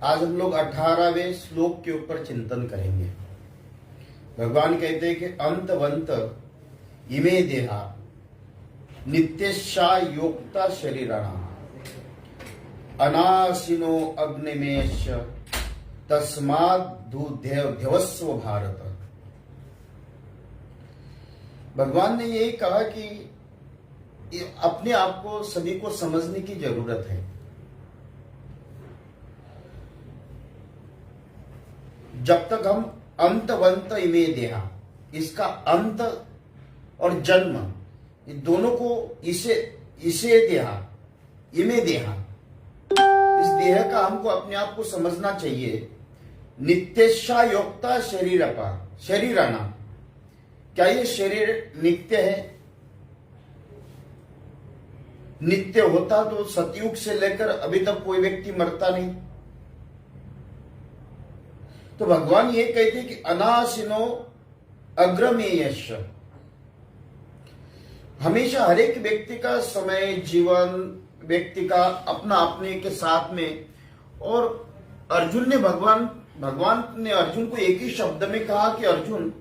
आज हम लोग 18वें श्लोक के ऊपर चिंतन करेंगे। भगवान कहते हैं कि अंतवंत इमे देहा नित्यशा योक्ता शरीराणाम अनासिनो अग्निमेश तस्मात् ध्यवस्व भारत। भगवान ने यही कहा कि अपने आप को सभी को समझने की जरूरत है। जब तक हम अंतवंत इमे देहा, इसका अंत और जन्म, ये दोनों को इसे देहा, इमे देहा, इस देह का हमको अपने आप को समझना चाहिए। नित्यशा योक्ता शरीराना, क्या ये शरीर नित्य है? नित्य होता तो सतयुग से लेकर अभी तक कोई व्यक्ति मरता नहीं। तो भगवान ये कहते कि अनासिनो अग्रमेयश, हमेशा हर एक व्यक्ति का समय, जीवन, व्यक्ति का अपना अपने के साथ में। और भगवान ने अर्जुन को एक ही शब्द में कहा कि अर्जुन,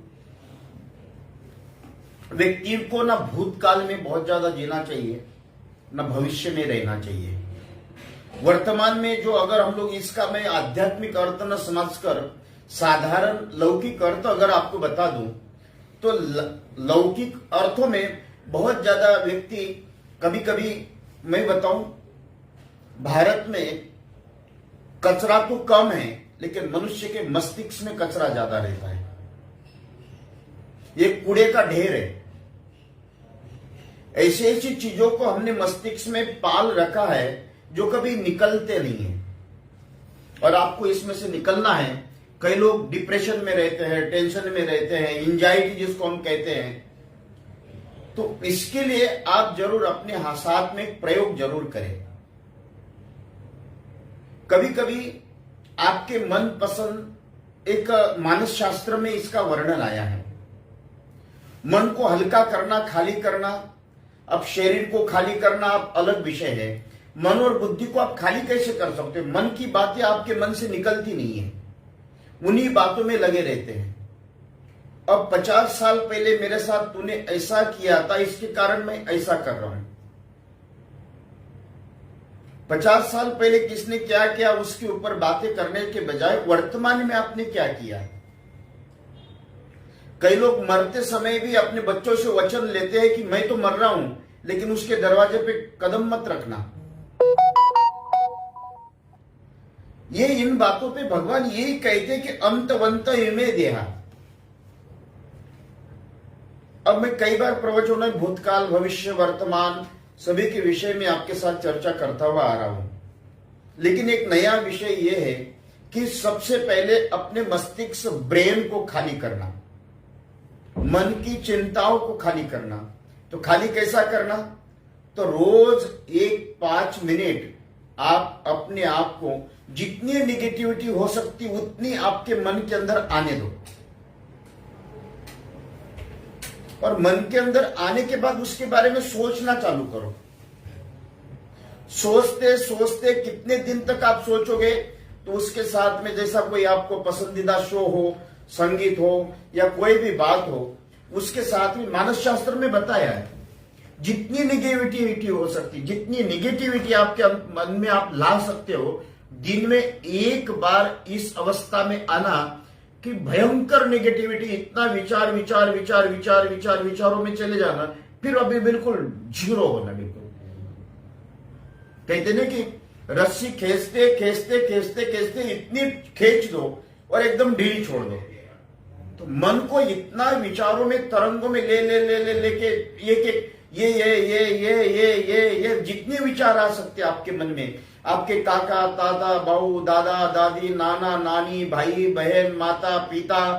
व्यक्ति को ना भूतकाल में बहुत ज्यादा जीना चाहिए, ना भविष्य में रहना चाहिए। वर्तमान में जो, अगर हम लोग इसका मैं आध्यात्मिक अर्थ न समझकर साधारण लौकिक अर्थ अगर आपको बता दूं, तो लौकिक अर्थों में बहुत ज्यादा व्यक्ति, कभी कभी मैं बताऊं, भारत में कचरा तो कम है लेकिन मनुष्य के मस्तिष्क में कचरा ज्यादा रहता है। ये कूड़े का ढेर है। ऐसी ऐसी चीजों को हमने मस्तिष्क में पाल रखा है जो कभी निकलते नहीं है। और आपको इसमें से निकलना है। कई लोग डिप्रेशन में रहते हैं, टेंशन में रहते हैं, एंजाइटी जिसको हम कहते हैं। तो इसके लिए आप जरूर अपने साथ में एक प्रयोग जरूर करें। कभी कभी आपके मन पसंद, एक मानस शास्त्र में इसका वर्णन आया है, मन को हल्का करना, खाली करना। अब शरीर को खाली करना अब अलग विषय है। मन और बुद्धि को आप खाली कैसे कर सकते हो? मन की बातें आपके मन से निकलती नहीं है, उन्हीं बातों में लगे रहते हैं। अब 50 साल पहले मेरे साथ तूने ऐसा किया था, इसके कारण मैं ऐसा कर रहा हूं। 50 साल पहले किसने क्या किया उसके ऊपर बातें करने के बजाय वर्तमान में आपने क्या किया। कई लोग मरते समय भी अपने बच्चों से वचन लेते हैं कि मैं तो मर रहा हूं, लेकिन उसके दरवाजे पे कदम मत रखना। ये इन बातों पे भगवान यही कहते कि अंतवंत इमे देहा। अब मैं कई बार प्रवचनों में भूतकाल, भविष्य, वर्तमान सभी के विषय में आपके साथ चर्चा करता हुआ आ रहा हूं। लेकिन एक नया विषय यह है कि सबसे पहले अपने मस्तिष्क, ब्रेन को खाली करना, मन की चिंताओं को खाली करना। तो खाली कैसा करना? तो रोज 5 मिनट आप अपने आप को, जितनी निगेटिविटी हो सकती उतनी आपके मन के अंदर आने दो। और मन के अंदर आने के बाद उसके बारे में सोचना चालू करो। सोचते सोचते कितने दिन तक आप सोचोगे, तो उसके साथ में जैसा कोई आपको पसंदीदा शो हो, संगीत हो या कोई भी बात हो, उसके साथ में मानस शास्त्र में बताया है जितनी निगेटिविटी हो सकती, जितनी निगेटिविटी आपके मन में आप ला सकते हो, दिन में एक बार इस अवस्था में आना कि भयंकर निगेटिविटी, इतना विचारों में चले जाना, फिर अभी बिल्कुल जीरो होना। बिल्कुल कहते ना कि रस्सी खींचते खींचते खींचते खींचते इतनी खींच दो और एकदम ढीली छोड़ दो। तो मन को इतना विचारों में, तरंगों में लेके ये जितने विचार आ सकते आपके मन में, आपके काका, दादा, बाऊ, दादा, दादी, नाना, नानी, भाई, बहन, माता, पिता,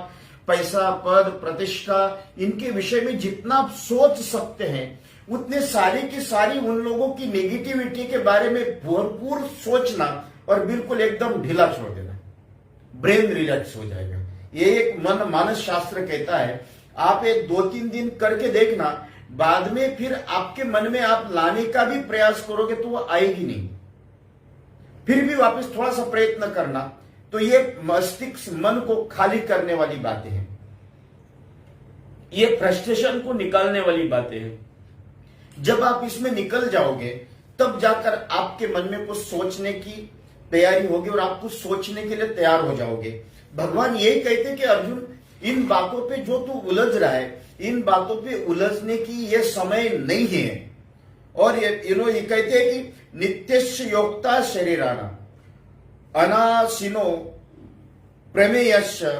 पैसा, पद, प्रतिष्ठा, इनके विषय में जितना आप सोच सकते हैं, उतने सारी की सारी उन लोगों की नेगेटिविटी के बारे में भरपूर सोचना और बिल्कुल एकदम ढीला छोड़ देना। ब्रेन रिलैक्स हो जाएगा। ये एक मानस शास्त्र कहता है। आप ये 2-3 दिन करके देखना, बाद में फिर आपके मन में आप लाने का भी प्रयास करोगे तो वो आएगी नहीं। फिर भी वापस थोड़ा सा प्रयत्न करना, तो ये मस्तिष्क मन को खाली करने वाली बातें हैं, ये फ्रस्ट्रेशन को निकालने वाली बातें हैं। जब आप इसमें निकल जाओगे तब जाकर आपके मन में कुछ सोचने की तैयारी होगी और आप कुछ सोचने के लिए तैयार हो जाओगे। भगवान यही कहते कि अर्जुन, इन बातों पे जो तू उलझ रहा है, इन बातों पे उलझने की ये समय नहीं है। और ये कहते हैं कि नित्यस्य योक्ता शरीराना अनासिनो प्रमेयस्य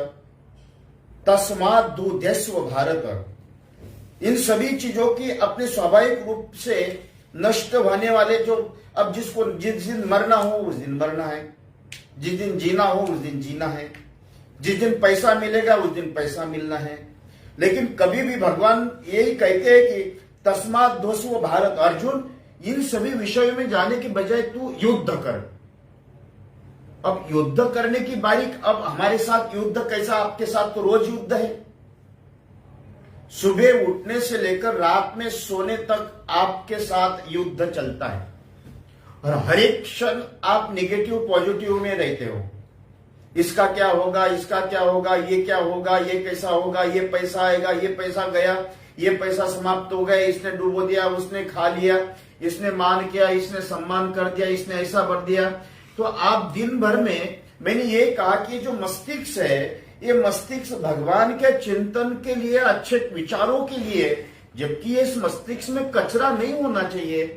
तस्मात् दूध्यस्व भारत। इन सभी चीजों की अपने स्वाभाविक रूप से नष्ट होने वाले, जो अब जिसको जिस दिन मरना हो उस दिन मरना है, जिस दिन जीना हो उस दिन जीना है, जिस दिन पैसा मिलेगा उस दिन पैसा मिलना है। लेकिन कभी भी भगवान यही कहते हैं कि तस्मात् ध्वस्व भारत, अर्जुन इन सभी विषयों में जाने के बजाय तू युद्ध कर। अब युद्ध करने की बारी, अब हमारे साथ युद्ध कैसा, आपके साथ तो रोज युद्ध है। सुबह उठने से लेकर रात में सोने तक आपके साथ युद्ध चलता है और हर एक क्षण आप निगेटिव पॉजिटिव में रहते हो। इसका क्या होगा, इसका क्या होगा, ये क्या होगा, ये कैसा होगा, ये पैसा आएगा, ये पैसा गया, ये पैसा समाप्त हो गया, इसने डुबो दिया, उसने खा लिया, इसने मान किया, इसने सम्मान कर दिया, इसने ऐसा भर दिया। तो आप दिन भर में, मैंने ये कहा कि जो मस्तिष्क है, ये मस्तिष्क भगवान के चिंतन के लिए, अच्छे विचारों के लिए, जबकि इस मस्तिष्क में कचरा नहीं होना चाहिए।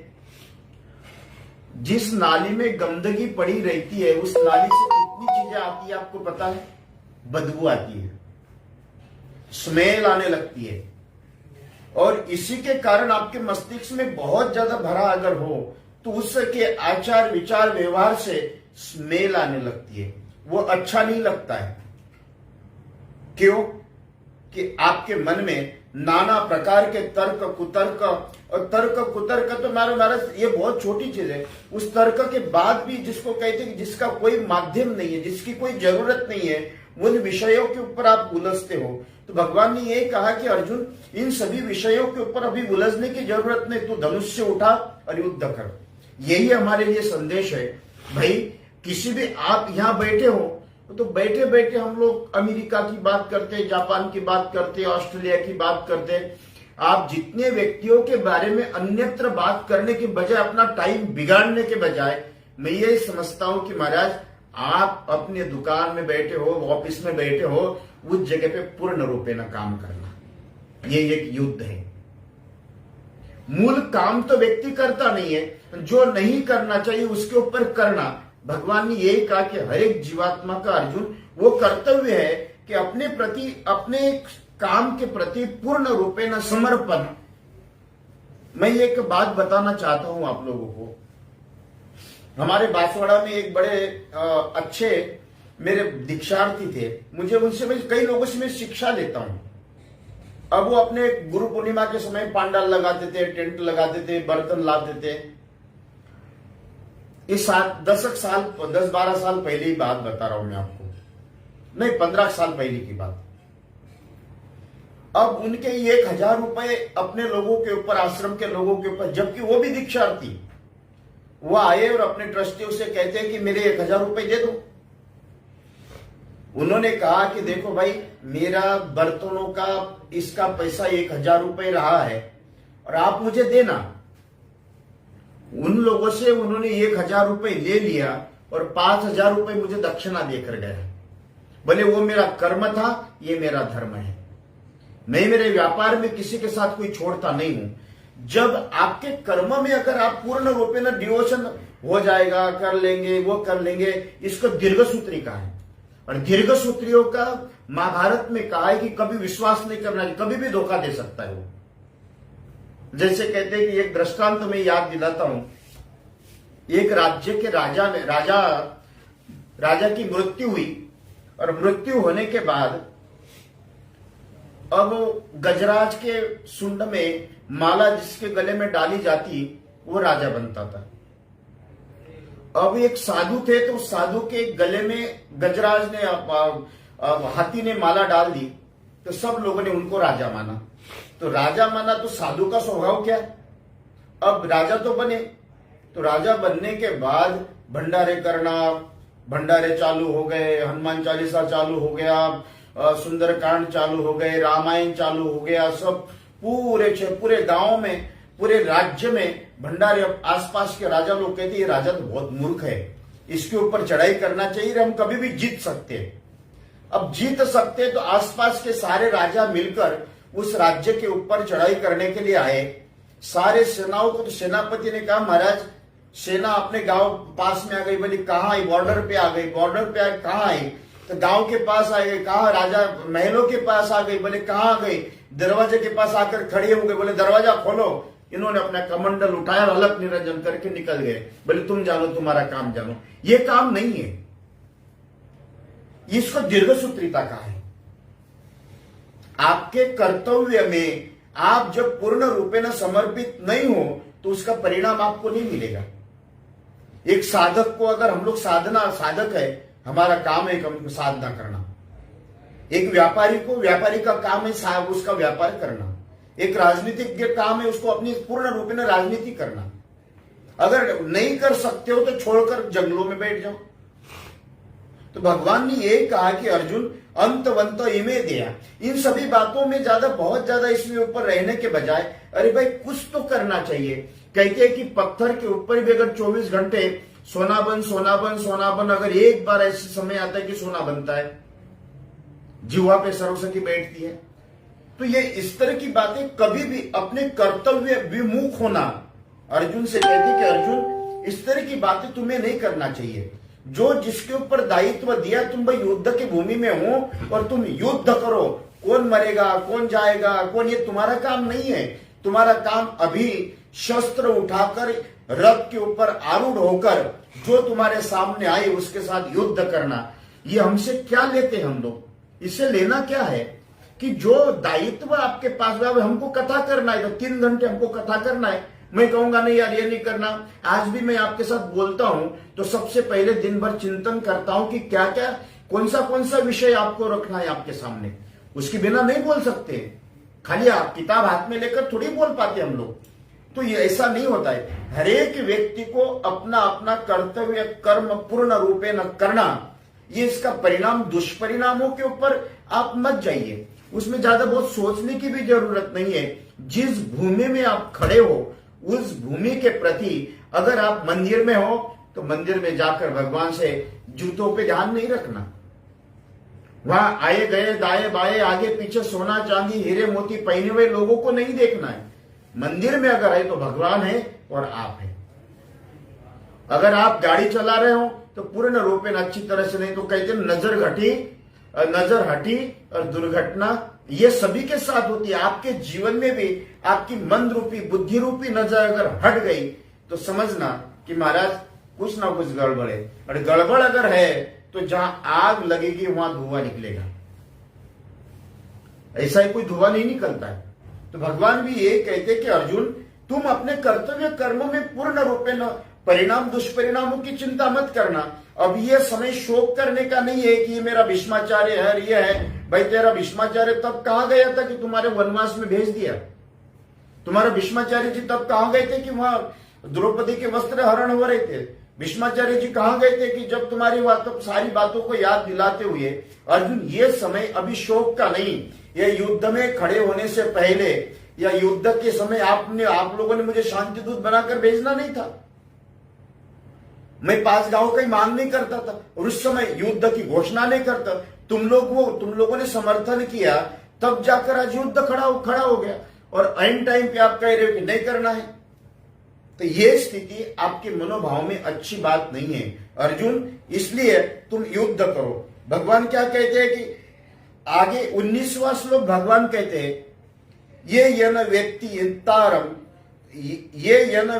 जिस नाली में गंदगी पड़ी रहती है उस नाली से कितनी चीजें आती है आपको पता है? बदबू आती है, स्मेल आने लगती है। और इसी के कारण आपके मस्तिष्क में बहुत ज्यादा भरा अगर हो तो उसके आचार विचार व्यवहार से स्मेल आने लगती है, वो अच्छा नहीं लगता है। क्यों? कि आपके मन में नाना प्रकार के तर्क कुतर्क, और तर्क कुतर्क तो मारा ये बहुत छोटी चीज है। उस तर्क के बाद भी जिसको कहते हैं कि जिसका कोई माध्यम नहीं है, जिसकी कोई जरूरत नहीं है, उन विषयों के ऊपर आप उलझते हो। तो भगवान ने ये कहा कि अर्जुन, इन सभी विषयों के ऊपर अभी उलझने की जरूरत नहीं, तू धनुष से उठा और युद्ध कर। यही हमारे लिए संदेश है। भाई किसी भी, आप यहां बैठे हो तो बैठे बैठे हम लोग अमेरिका की बात करते, जापान की बात करते, ऑस्ट्रेलिया की बात करते। आप जितने व्यक्तियों के बारे में अन्यत्र बात करने के बजाय, अपना टाइम बिगाड़ने के बजाय, मैं ये समझता हूं कि महाराज आप अपने दुकान में बैठे हो, ऑफिस में बैठे हो, उस जगह पे पूर्ण रूपे न काम करना, ये एक युद्ध है। मूल काम तो व्यक्ति करता नहीं है, जो नहीं करना चाहिए उसके ऊपर करना। भगवान ने यही कहा कि हर एक जीवात्मा का अर्जुन वो कर्तव्य है कि अपने प्रति, अपने काम के प्रति पूर्ण रूपे न समर्पण। मैं एक बात बताना चाहता हूं आप लोगों को। हमारे बांसवाड़ा में एक बड़े अच्छे मेरे दीक्षार्थी थे, मुझे उनसे, मैं कई लोगों से मैं शिक्षा लेता हूं। अब वो अपने गुरु पूर्णिमा के समय पांडाल लगाते थे, टेंट लगाते थे, बर्तन लाते थे। इस 10-12 साल पहले ही बात बता रहा हूं मैं आपको, नहीं 15 साल पहले की बात। अब उनके 1000 रुपए अपने लोगों के ऊपर, आश्रम के लोगों के ऊपर, जबकि वो भी दीक्षार्थी, वो आए और अपने ट्रस्टियों से कहते हैं कि मेरे 1000 रुपए दे दो। उन्होंने कहा कि देखो भाई, मेरा बर्तनों का इसका पैसा 1000 रुपए रहा है और आप मुझे देना। उन लोगों से उन्होंने 1000 रुपए ले लिया और 5000 रुपए मुझे दक्षिणा देकर गए। भले वो मेरा कर्म था, ये मेरा धर्म है। मैं मेरे व्यापार में किसी के साथ कोई छोड़ता नहीं हूं। जब आपके कर्म में अगर आप पूर्ण रूपे न डिवोशन हो जाएगा, कर लेंगे, वो कर लेंगे, इसको दीर्घसूत्री कहा है। और दीर्घसूत्रियों का महाभारत में कहा है कि कभी विश्वास नहीं करना, कभी भी धोखा दे सकता है वो। जैसे कहते हैं कि एक दृष्टांत तो मैं याद दिलाता हूं। एक राज्य के राजा की मृत्यु हुई और मृत्यु होने के बाद अब गजराज के सुंड में माला जिसके गले में डाली जाती वो राजा बनता था। अब एक साधु थे, तो साधु के गले में गजराज ने, हाथी ने माला डाल दी, तो सब लोगों ने उनको राजा माना। तो राजा माना तो साधु का स्वभाव क्या? अब राजा तो बने, तो राजा बनने के बाद भंडारे करना, भंडारे चालू हो गए, हनुमान चालीसा चालू हो गया, सुंदरकांड चालू हो गए, रामायण चालू हो गया, सब पूरे गांव में, पूरे राज्य में भंडारे। आसपास के राजा लोग कहते ये राजा तो बहुत मूर्ख है, इसके ऊपर चढ़ाई करना चाहिए, हम कभी भी जीत सकते हैं। अब जीत सकते तो आसपास के सारे राजा मिलकर उस राज्य के ऊपर चढ़ाई करने के लिए आए। सारे सेनाओं को, तो सेनापति ने कहा महाराज सेना अपने गांव पास में आ गई। बोली कहाँ आई? बॉर्डर पे आ गई। बॉर्डर पे कहाँ आई? तो गांव के पास आ गई। कहा? राजा महलों के पास आ गई। बोले कहाँ आ गई? दरवाजे के पास आकर खड़े हो गए। बोले दरवाजा खोलो। इन्होंने अपना कमंडल उठाया, अलग निरंजन करके निकल गए। बोले तुम जानो, तुम्हारा काम जानो। ये काम नहीं है, इसको दीर्घसूत्रिता कहा है। आपके कर्तव्य में आप जब पूर्ण रूपेण समर्पित नहीं हो तो उसका परिणाम आपको नहीं मिलेगा। एक साधक को, अगर हम लोग साधक है, हमारा काम है साधना करना। एक व्यापारी को, व्यापारी का काम है उसका व्यापार करना। एक राजनीतिक काम है उसको अपनी पूर्ण रूपेण राजनीति करना। अगर नहीं कर सकते हो तो छोड़कर जंगलों में बैठ जाओ। तो भगवान ने ये कहा कि अर्जुन अंतवंत इमे दिया। इन सभी बातों में बहुत ज्यादा इसमें ऊपर रहने के बजाय अरे भाई कुछ तो करना चाहिए। कहते हैं कि पत्थर के ऊपर भी अगर 24 घंटे सोना बन, अगर एक बार ऐसे समय आता है कि सोना बनता है, जीवा पे सरस्वती बैठती है। तो ये इस तरह की बातें, कभी भी अपने कर्तव्य विमुख होना। अर्जुन से कहते कि अर्जुन इस तरह की बातें तुम्हें नहीं करना चाहिए। जो जिसके ऊपर दायित्व दिया, तुम भाई युद्ध की भूमि में हो और तुम युद्ध करो। कौन मरेगा, कौन जाएगा, कौन, ये तुम्हारा काम नहीं है। तुम्हारा काम अभी शस्त्र उठाकर रथ के ऊपर आरूढ़ होकर जो तुम्हारे सामने आए उसके साथ युद्ध करना। ये हमसे क्या लेते हैं हम लोग? इससे लेना क्या है कि जो दायित्व आपके पास है, हमको कथा करना है तो 3 घंटे हमको कथा करना है। मैं कहूंगा नहीं यार ये नहीं करना। आज भी मैं आपके साथ बोलता हूं तो सबसे पहले दिन भर चिंतन करता हूं कि क्या क्या, कौन सा विषय आपको रखना है आपके सामने। उसके बिना नहीं बोल सकते। खाली आप किताब हाथ में लेकर थोड़ी बोल पाते हम लोग। तो ये ऐसा नहीं होता है। हर एक व्यक्ति को अपना अपना कर्तव्य कर्म पूर्ण रूपे न करना, ये इसका परिणाम, दुष्परिणामों के ऊपर आप मत जाइए। उसमें ज्यादा बहुत सोचने की भी जरूरत नहीं है। जिस भूमि में आप खड़े हो उस भूमि के प्रति, अगर आप मंदिर में हो तो मंदिर में जाकर भगवान से जूतों पे ध्यान नहीं रखना। वहां आए गए दाएं बाएं आगे पीछे सोना चांदी हीरे मोती पहने हुए लोगों को नहीं देखना है। मंदिर में अगर है तो भगवान है और आप है। अगर आप गाड़ी चला रहे हो तो पूर्ण रूपेण अच्छी तरह से नहीं, तो कहते नजर हटी और दुर्घटना ये सभी के साथ होती है। आपके जीवन में भी आपकी मन रूपी बुद्धि रूपी नजर अगर हट गई तो समझना कि महाराज कुछ ना कुछ गड़बड़ है। और गड़बड़ अगर है तो जहां आग लगेगी वहां धुआं निकलेगा। ऐसा ही कोई धुआं नहीं निकलता है। तो भगवान भी ये कहते कि अर्जुन तुम अपने कर्तव्य कर्मों में पूर्ण रूपेण परिणाम दुष्परिणामों की चिंता मत करना। अब ये समय शोक करने का नहीं है कि ये मेरा भीष्माचार्य है, ये है। भाई तेरा भीष्माचार्य तब कहां गया था कि तुम्हारे वनवास में भेज दिया? तुम्हारा भीष्माचार्य जी तब कहां गए थे कि वहां द्रौपदी के वस्त्र हरण हो रहे थे? भीष्माचार्य जी कहां गए थे कि जब तुम्हारी सारी बातों को याद दिलाते हुए? अर्जुन ये समय अभी शोक का नहीं। यह युद्ध में खड़े होने से पहले या युद्ध के समय आप लोगों ने मुझे शांति दूत बनाकर भेजना नहीं था। मैं 5 गांव की मांग नहीं करता था और उस समय युद्ध की घोषणा नहीं करता। तुम लोगों ने समर्थन किया, तब जाकर आज युद्ध खड़ा हो गया और एंड टाइम पे आप कह रहे हो कि नहीं करना है। तो ये स्थिति आपके मनोभाव में अच्छी बात नहीं है अर्जुन, इसलिए तुम युद्ध करो। भगवान क्या कहते हैं कि आगे 19वां श्लोक भगवान कहते हैं ये यन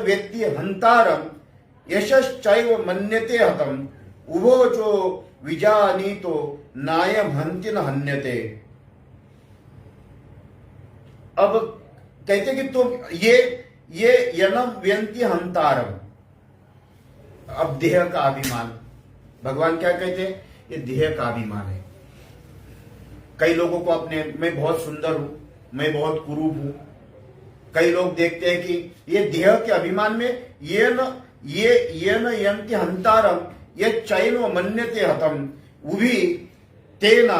व्यक्ति हंतारम यशश्चैव मन्यते हतम उभोचो विजानीतो नायम हंति न हन्यते। अब कहते कि तुम ये यनम व्यंति हंतारम, अब देह का अभिमान। भगवान क्या कहते हैं? ये देह का अभिमान है। कई लोगों को अपने मैं बहुत सुंदर हूं, मैं बहुत कुरूप हूं। कई लोग देखते हैं कि ये देह के अभिमान में ये न यंति हंतारम ये चैनो मन्यते हतम उभी तेना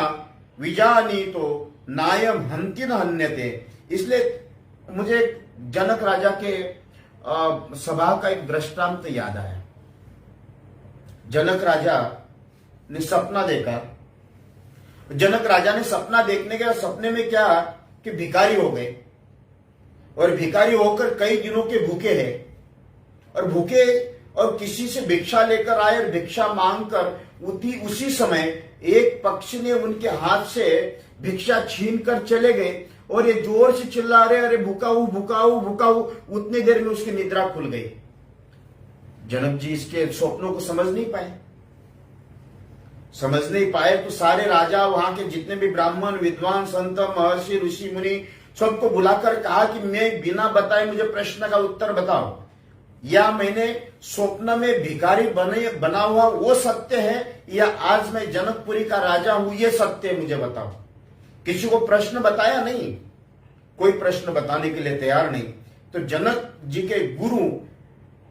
विजानीतो नायम हंति न हन्यते। इसलिए मुझे जनक राजा के सभा का एक दृष्टांत याद आया। जनक राजा ने सपना देखा। जनक राजा ने सपना देखने के सपने में क्या कि भिखारी हो गए और भिखारी होकर कई दिनों के भूखे हैं और भूखे और किसी से भिक्षा लेकर आए और भिक्षा मांगकर उसी समय एक पक्षी ने उनके हाथ से भिक्षा छीन कर चले गए और ये जोर से चिल्ला रहे, अरे भूखा हूं भूखा हूं भूखा हूं। उतनी देर में उसकी निद्रा खुल गई। जनक जी इसके स्वप्नों को समझ नहीं पाए तो सारे राजा, वहां के जितने भी ब्राह्मण विद्वान संत महर्षि ऋषि मुनि सबको बुलाकर कहा कि मैं बिना बताए मुझे प्रश्न का उत्तर बताओ, या मैंने स्वप्न में भिखारी बना हुआ वो सत्य है या आज मैं जनकपुरी का राजा हूं ये सत्य है, मुझे बताओ। किसी को प्रश्न बताया नहीं, कोई प्रश्न बताने के लिए तैयार नहीं। तो जनक जी के गुरु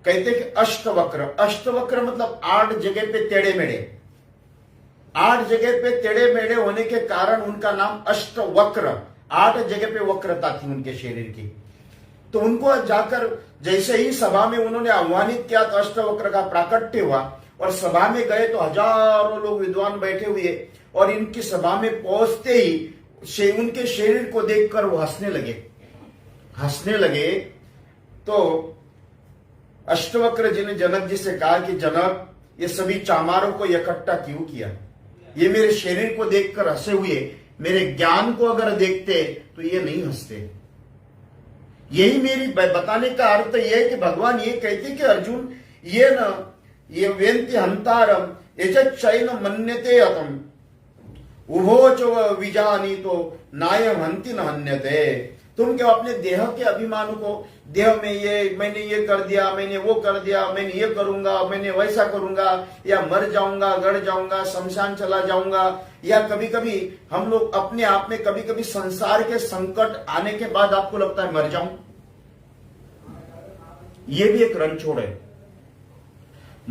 कहते कि अष्टवक्र, अष्टवक्र मतलब 8 जगह पे टेढ़े मेढ़े, 8 जगह पे टेढ़े मेढ़े होने के कारण उनका नाम अष्टवक्र, 8 जगह पे वक्रता थी उनके शरीर की। तो उनको जाकर जैसे ही सभा में उन्होंने आह्वानित किया तो अष्टवक्र का प्राकट्य हुआ और सभा में गए तो हजारों लोग विद्वान बैठे हुए और इनकी सभा में पहुंचते ही उनके शरीर को देखकर वो हंसने लगे। तो अष्टवक्र जी ने जनक जी से कहा कि जनक, ये सभी चामारों को इकट्ठा क्यों किया? ये मेरे शरीर को देखकर हंसे हुए, मेरे ज्ञान को अगर देखते तो ये नहीं हंसते। यही मेरी बताने का अर्थ यह है कि भगवान ये कहते कि अर्जुन ये वेन्ति हंतारम यजच्चैन मन्यते अतम उभोच विजानी तो नायम हंति न हन्यते। तुम क्या अपने देह के अभिमान को, देह में मैंने ये कर दिया, मैंने वो कर दिया, मैंने ये करूंगा, मैंने वैसा करूंगा, या मर जाऊंगा, गड़ जाऊंगा, शमशान चला जाऊंगा, या कभी कभी हम लोग अपने आप में कभी कभी संसार के संकट आने के बाद आपको लगता है मर जाऊं। ये भी एक रणछोड़ है।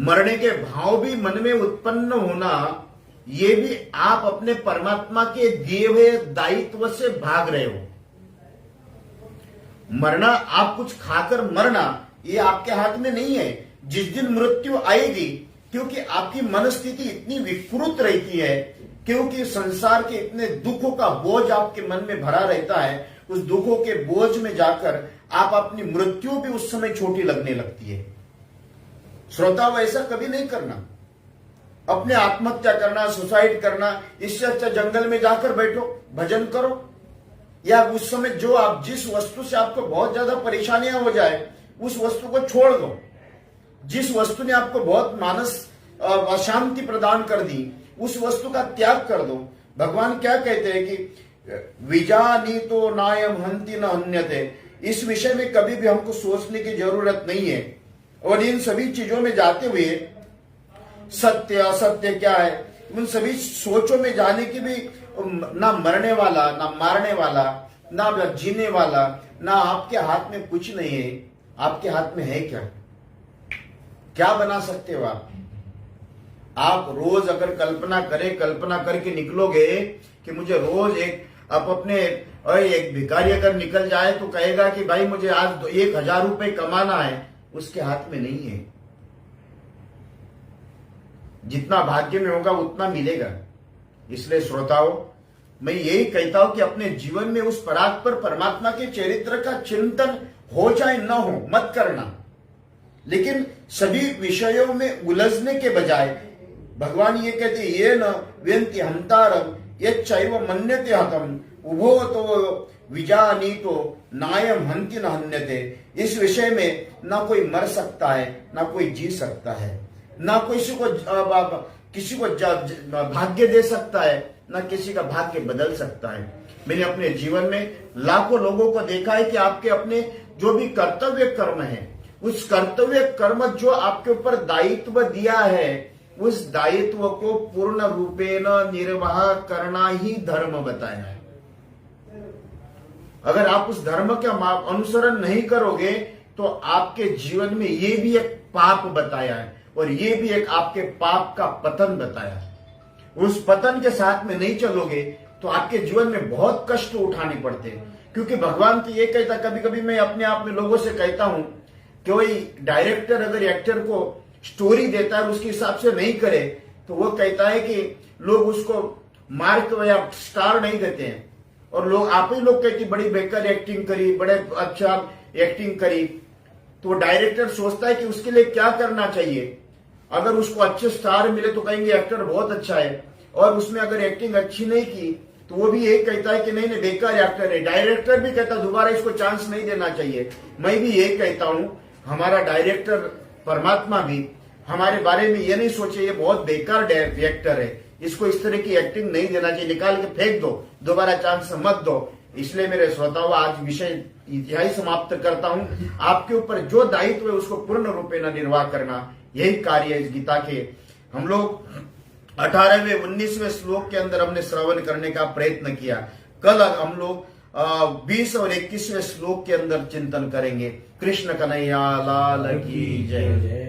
मरने के भाव भी मन में उत्पन्न होना, ये भी आप अपने परमात्मा के दिए हुए दायित्व से भाग रहे हो। मरना, आप कुछ खाकर मरना, ये आपके हाथ में नहीं है। जिस दिन मृत्यु आएगी, क्योंकि आपकी मनस्थिति इतनी विकृत रहती है, क्योंकि संसार के इतने दुखों का बोझ आपके मन में भरा रहता है, उस दुखों के बोझ में जाकर आप अपनी मृत्यु भी उस समय छोटी लगने लगती है। श्रोताओं, ऐसा कभी नहीं करना। अपने आत्महत्या करना, सुसाइड करना, इससे अच्छा जंगल में जाकर बैठो, भजन करो, या उस समय जो आप जिस वस्तु से आपको बहुत ज्यादा परेशानियां हो जाए उस वस्तु को छोड़ दो। जिस वस्तु ने आपको बहुत मानस अशांति प्रदान कर दी, उस वस्तु का त्याग कर दो। भगवान क्या कहते हैं कि विजानीतो नायम हंति न हन्यते। इस विषय में कभी भी हमको सोचने की जरूरत नहीं है। और इन सभी चीजों में जाते हुए सत्य असत्य क्या है, उन सभी सोचों में जाने की भी ना मरने वाला, ना मारने वाला, ना जीने वाला, ना आपके हाथ में कुछ नहीं है। आपके हाथ में है क्या बना सकते हो आप रोज अगर कल्पना करके निकलोगे कि मुझे रोज एक भिखारी अगर निकल जाए तो कहेगा कि भाई मुझे आज 1000 रुपए कमाना है, उसके हाथ में नहीं है। जितना भाग्य में होगा उतना मिलेगा। इसलिए श्रोताओं, मैं यही कहता हूं कि अपने जीवन में उस परात्पर परमात्मा के चरित्र का चिंतन हो चाहे न हो, मत करना। लेकिन सभी विषयों में उलझने के बजाय भगवान ये कहते ये न व्यंति हंतारम ये चैव मन्यते हतम उभो तो विजानीतो नायम हंति न हन्यते। इस विषय में ना कोई मर सकता है, ना कोई जी सकता है, ना किसी को भाग्य दे सकता है, ना किसी का भाग्य बदल सकता है। मैंने अपने जीवन में लाखों लोगों को देखा है कि आपके अपने जो भी कर्तव्य कर्म है, उस कर्तव्य कर्म जो आपके ऊपर दायित्व दिया है, उस दायित्व को पूर्ण रूपेण निर्वाह करना ही धर्म बताया है। अगर आप उस धर्म का अनुसरण नहीं करोगे, तो आपके जीवन में ये भी एक पाप बताया है और ये भी एक आपके पाप का पतन बताया है। उस पतन के साथ में नहीं चलोगे तो आपके जीवन में बहुत कष्ट उठाने पड़ते हैं, क्योंकि भगवान तो ये कहता, कभी कभी मैं अपने आप में लोगों से कहता हूं कि कोई डायरेक्टर अगर एक्टर को स्टोरी देता है उसके हिसाब से नहीं करे तो वो कहता है कि लोग उसको मार्क या स्टार नहीं देते हैं, और लोग आप ही लोग कहते बड़ी बेकार एक्टिंग करी, बड़े अच्छा एक्टिंग करी। तो डायरेक्टर सोचता है कि उसके लिए क्या करना चाहिए। अगर उसको अच्छे स्टार मिले तो कहेंगे एक्टर बहुत अच्छा है, और उसमें अगर एक्टिंग अच्छी नहीं की तो वो भी यही कहता है कि नहीं बेकार एक्टर है। डायरेक्टर भी कहता दोबारा इसको चांस नहीं देना चाहिए। मैं भी यही कहता हूं, हमारा डायरेक्टर परमात्मा भी हमारे बारे में ये नहीं सोचे ये बहुत बेकार एक्टर है, इसको इस तरह की एक्टिंग नहीं देना चाहिए, निकाल के फेंक दो, दोबारा चांस मत दो। इसलिए मेरे श्रोताओं, आज विषय यही समाप्त करता हूं। आपके ऊपर जो दायित्व है उसको पूर्ण रूपेण निर्वाह करना, यही कार्य है इस गीता के। हम लोग 18वें 19वें श्लोक के अंदर हमने श्रवण करने का प्रयत्न किया। कल हम लोग 20 और 21वें श्लोक के अंदर चिंतन करेंगे। कृष्ण कन्हैया लाल की जय।